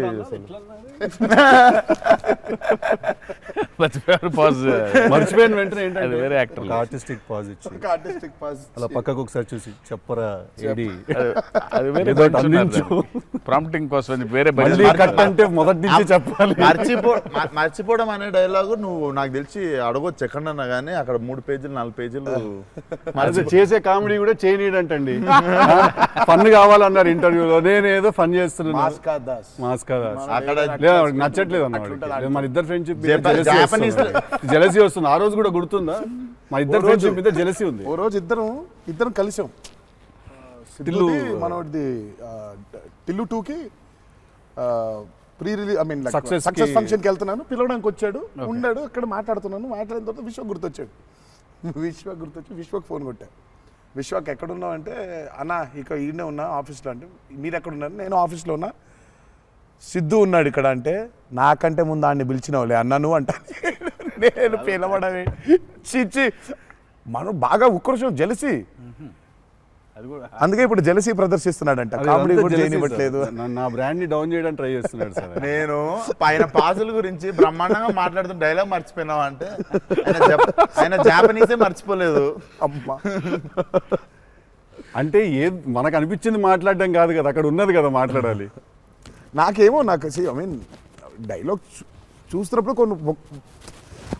మర్చిపోయిన వెంటనే అది వేరే యాక్టర్. ఆర్టిస్టిక్ పాజ్ ఇచ్చి అలా పక్కకు ఒకసారి చూసి చెప్పరా ఏడి అది వేరే ప్రాంప్టింగ్ కోసం అని వేరే మళ్ళీ కట్ అంటే మొదటి నుంచి చెప్పాలి. మర్చిపోవడం అనే డైలాగ్ నువ్వు నాకు తెలిసి అడగొచ్చు ఎక్కడన్నా కానీ అక్కడ 3 పేజీలు 4 పేజీలు అది చేసే కామెడీ కూడా చేయనీడంటండి. ఫన్ కావాలన్నారు ఇంటర్వ్యూలో, నేనేదో ఫన్ చేస్తున్నాను. మాస్కా దాస్ అక్కడ నచ్చట్లేదు అన్నమాట. మన ఇద్దరు ఫ్రెండ్షిప్ జెలసీ వస్తుంది. ఆ రోజు కూడా గుర్తుందా? మా ఇద్దరు ఫ్రెండ్షిప్ మీద జెలసీ ఉంది. ఓ రోజు ఇద్దరం కలిసాం. టిల్లు మనోడిది టిల్లు 2కి ప్రీ రిలీజ్ Success సక్సెస్ ఫంక్షన్కి వెళ్తున్నాను, పిలవడానికి వచ్చాడు, ఉన్నాడు అక్కడ, మాట్లాడుతున్నాను. మాట్లాడిన తర్వాత విశ్వక్ గుర్తొచ్చాడు. విశ్వక్ ఫోన్ కొట్టా. విశ్వక్ ఎక్కడున్నావు అంటే, అన్న ఇక ఈడనే ఉన్నా ఆఫీస్లో. అంటే మీరు ఎక్కడున్నారు? నేను ఆఫీస్లో ఉన్నా. సిద్ధు ఉన్నాడు ఇక్కడ అంటే, నాకంటే ముందు ఆడిని పిలిచినవులే అన్నా నువ్వు అంటా. నేను పిలవడమే చిచ్చి. మనం బాగా ఉక్రోషం, జెలసీ. అందుకే ఇప్పుడు జెలసీ ప్రదర్శిస్తున్నాడంట. కామెడీ కూడా చేయనివ్వట్లేదు. నా బ్రాండ్ ని డౌన్ చేయడానికి ట్రై చేస్తున్నాడు సార్. నేను పైన పాజుల గురించి బ్రహ్మాండంగా మాట్లాడుతున్న డైలాగ్ మర్చిపోయినావు అంటే ఆయన జాపనీసే మర్చిపోలేదు. అమ్మా, అంటే మనకు అనిపించింది మాట్లాడడం కాదు కదా, అక్కడ ఉన్నది కదా మాట్లాడాలి. నాకు ఐ మీన్ డైలాగ్ చూస్తున్నప్పుడు కొన్ని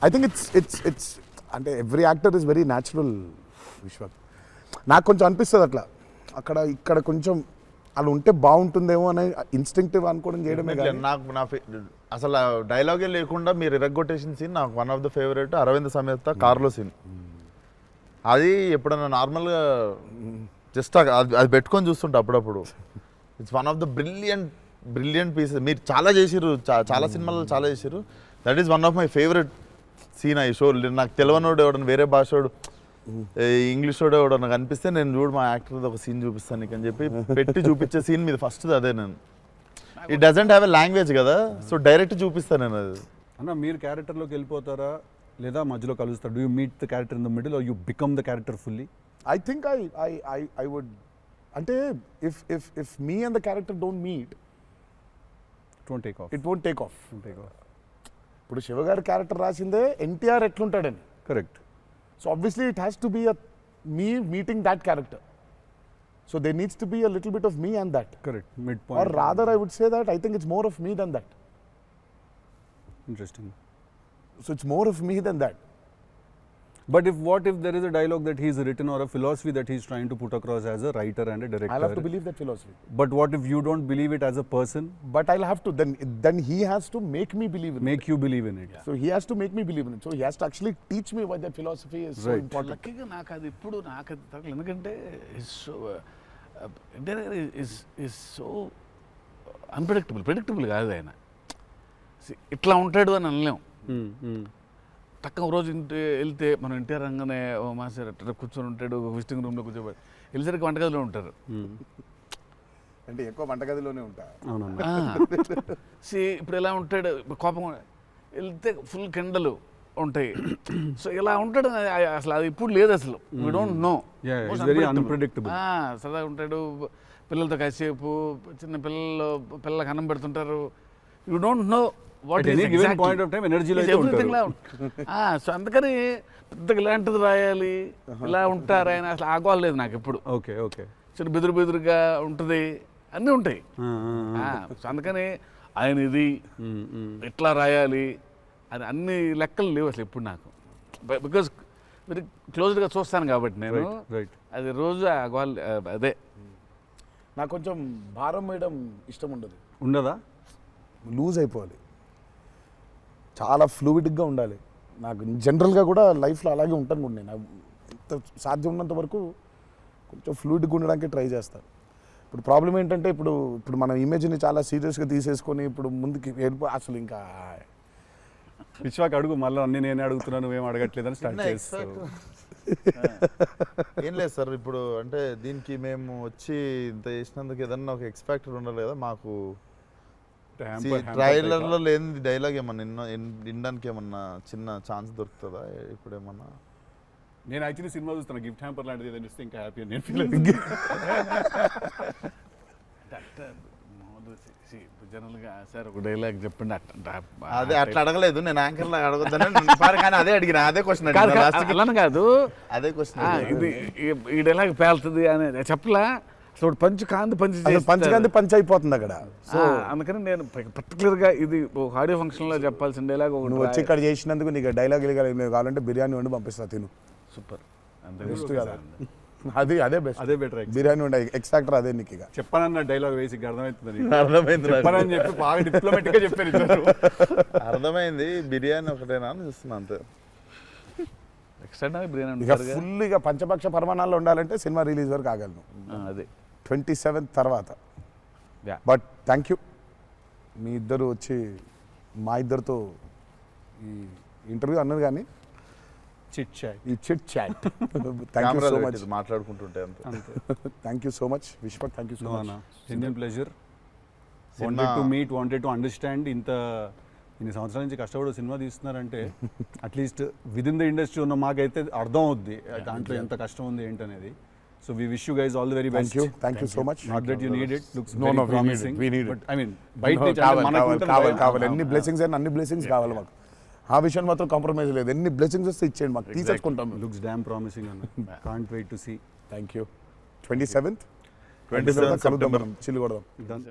ఐ థింక్ ఇట్స్ అంటే every actor is very natural. Vishwak నాకు కొంచెం అనిపిస్తుంది అట్లా, ఇక్కడ కొంచెం అలా ఉంటే బాగుంటుందేమో అని ఇన్స్టింక్టివ్ అనుకోవడం చేయడమే కాదు. నాకు అసలు డైలాగే లేకుండా మీరు ఇరగ్గొట్టేసిన సీన్ నాకు one of the favourite. Aravinda Sametha కార్లో సీన్. అది ఎప్పుడన్నా నార్మల్గా జస్ట్ అది పెట్టుకొని చూస్తుంటా అప్పుడప్పుడు. It's one of the brilliant pieces. మీరు చాలా చేసిర్రు, చాలా సినిమాలు చాలా చేసిర్రు. That is one of my favourite scene ఆ షో. నాకు తెలియనోడు ఎవడన్నా, వేరే భాషోడు, ఇంగ్లీష్ వాడు ఎవడో నాకు అనిపిస్తే, నేను చూడు మా యాక్టర్ ఒక సీన్ చూపిస్తాను నీకు అని చెప్పి పెట్టి చూపించే సీన్ మీద ఫస్ట్ అదే. నేను it doesn't have a language కదా, సో డైరెక్ట్ చూపిస్తాను నేను అది. అన్న మీరు క్యారెక్టర్లోకి వెళ్ళిపోతారా లేదా మధ్యలో కలుస్తారు? Do you meet the character in the middle or you become the character fully? I think I would, అంటే if me and the character don't meet, it won't take off. ఇప్పుడు శివగారి క్యారెక్టర్ రాసిందే ఎన్టీఆర్ ఎట్లుంటాడని. Correct. So obviously it has to be me meeting that character. So there needs to be a little bit of me and that. Correct. Midpoint. Or rather I would say that I think it's more of me than that. Interesting. So it's more of me than that. But what if there is a dialogue that he's written or a philosophy that he's trying to put across as a writer and a director? I'll have to believe that philosophy. But what if you don't believe it as a person? But I'll have to, then he has to make me believe in it. Make you believe in it. Yeah. So he has to make me believe in it. So he has to actually teach me why that philosophy is so important. లక్కీగా నాకు అది ఇప్పుడు నాకు అది తగ్గలేదు. ఎందుకంటే is so predictable కాదు ఆయన. ఇట్లా ఉంటాడు అని అనలేం. తక్కువ రోజు వెళ్తే మనం ఎన్టీఆర్ రంగానే ఓ మాస్టర్ అట్లా కూర్చొని ఉంటాడు, విజిటింగ్ రూమ్లో కూర్చోబెట్టి వెళ్ళేసరికి వంటగదిలో ఉంటారు. అంటే ఎక్కువ వంటగదిలోనే ఉంటా. ఇప్పుడు ఎలా ఉంటాడు, కోపం వెళ్తే ఫుల్ కెండలు, ఉంటాయి. సో ఇలా ఉంటాడు అసలు అది ఇప్పుడు లేదు అసలు. We don't know. Yeah, it's very unpredictable. సరదాగా ఉంటాడు, పిల్లలతో కాసేపు, చిన్న పిల్లలకు అన్నం పెడుతుంటారు. You don't know what At any given point of time energy లో అయితే ఉంటారు. సో అందుకని పెద్దగా ఇలాంటిది రాయాలి, ఇలా ఉంటారు ఆయన అసలు ఆగోలేదు నాకు ఎప్పుడు. Okay okay. చిన్న బెదురుగా ఉంటుంది, అన్నీ ఉంటాయి. సో అందుకని ఆయన ఇది ఇట్లా రాయాలి అని అన్ని లెక్కలు లేవు అసలు ఎప్పుడు నాకు. బికాజ్ వెరీ క్లోజ్గా చూస్తాను కాబట్టి నేను రైట్. అది రోజు అదే. నాకు కొంచెం భారం వేయడం ఇష్టం ఉండదు. ఉండదా? లూజ్ అయిపోవాలి, చాలా ఫ్లూయిడ్గా ఉండాలి. నాకు జనరల్గా కూడా లైఫ్లో అలాగే ఉంటాను కూడా నేను. ఎంత సాధ్యం ఉన్నంత వరకు కొంచెం ఫ్లూయిడ్గా ఉండడానికి ట్రై చేస్తాను. ఇప్పుడు ప్రాబ్లం ఏంటంటే ఇప్పుడు మన ఇమేజ్ని చాలా సీరియస్గా తీసేసుకొని ఇప్పుడు ముందుకి అసలు ఇంకా విశ్వాక్ అడుగు మళ్ళీ అన్ని నేనే అడుగుతున్నాను, నువ్వేం అడగట్లేదని స్టార్ట్ చేస్తావు. ఏం లేదు సార్, ఇప్పుడు అంటే దీనికి మేము వచ్చి ఇంత చేసినందుకు ఏదన్నా ఒక ఎక్స్పెక్టర్ ఉండాలి కదా మాకు. ట్రైలర్లో లేని డైలాగ్ ఏమన్నా వినడానికి ఏమన్నా చిన్న ఛాన్స్ దొరుకుతుందా ఇప్పుడు ఏమన్నా? నేను యాక్చువల్లీ సినిమా చూస్తాను, గిఫ్ట్ హ్యాంపర్ లాంటిది ఏదైనా ఇస్తే ఇంకా హ్యాపీ అని నేను ఫీల్ జనరల్గా సార్ ఒక డైలాగ్ చెప్పండి. అదే అట్లా అడగలేదు నేను, యాంకర్లో అడగొద్దని కానీ అదే అడిగిన, అదే క్వశ్చన్ అలా కాదు, అదే క్వశ్చన్. ఇది ఈ డైలాగ్ పేలుతుంది అని చెప్పలా. అసలు పంచ్ పంచ్ అయిపోతుంది అక్కడ. సో అందుకని నేను పర్టికులర్గా ఇది ఒక ఆడియో ఫంక్షన్లో చెప్పాల్సిన డైలాగ్ ఒకటి. నువ్వు వచ్చి ఇక్కడ చేసినందుకు నీకు డైలాగ్ కావాలంటే బిర్యానీ వండి పంపిస్తా, తిను. సూపర్. బెస్ట్ కదా, అదే బెస్ట్, అదే బెటర్. బిర్యానీ వండి ఎక్స్ ఫ్యాక్టర్ అదే నీకు. ఇక చెప్పానన్న డైలాగ్ వేసి అర్థమవుతుంది, అర్థమైంది చెప్పానని చెప్పి బాగా డిప్లొమాటిక్ గా చెప్పారు ఇద్దరు. అర్థమైంది. బిర్యానీ ఒకటేనా అని చూస్తున్నా అంతే. ఎక్స్ట్రా బిర్యానీ ఇక ఫుల్ ఇక పంచపక్ష పరమాణాల్లో ఉండాలంటే సినిమా రిలీజ్ వరకు ఆగలను, అదే 27th తర్వాత. Yeah. బట్ థ్యాంక్ యూ, మీ ఇద్దరు వచ్చి మా ఇద్దరితో ఈ ఇంటర్వ్యూ అన్నది కానీ చిట్ చాట్, ఈ chit chat. Thank you so much, మాట్లాడుకుంటుంటే అంతే. Thank you so much Vishwak, thank you so much. Genuine pleasure. Wanted to meet, wanted to understand. ఇన్ని సంవత్సరాల నుంచి కష్టపడి సినిమా తీస్తున్నారంటే at least with in the industry ఉన్న మాకైతే అర్థం అవుద్ది దాంట్లో ఎంత కష్టం ఉంది ఏంటనేది. So we wish you guys all the very best. Thank you so much. Not that you need it, looks No, very no, we need it, promising. we need it. But I mean బయట నుంచి కావాలి ఎన్ని blessings అయినా అన్ని blessings కావాలి మాకు. ఆ విషయం మాత్రం కాంప్రమైజ్ లేదు. ఎన్ని బ్లెస్సింగ్స్ వస్తే ఇచ్చేయండి మాకు, తీసేసుకుంటాం. లుక్స్ డామ్ ప్రామిసింగ్ అన్న. Can't wait to see. Thank you. 27th September. చిల్లు కొడదాం. Done.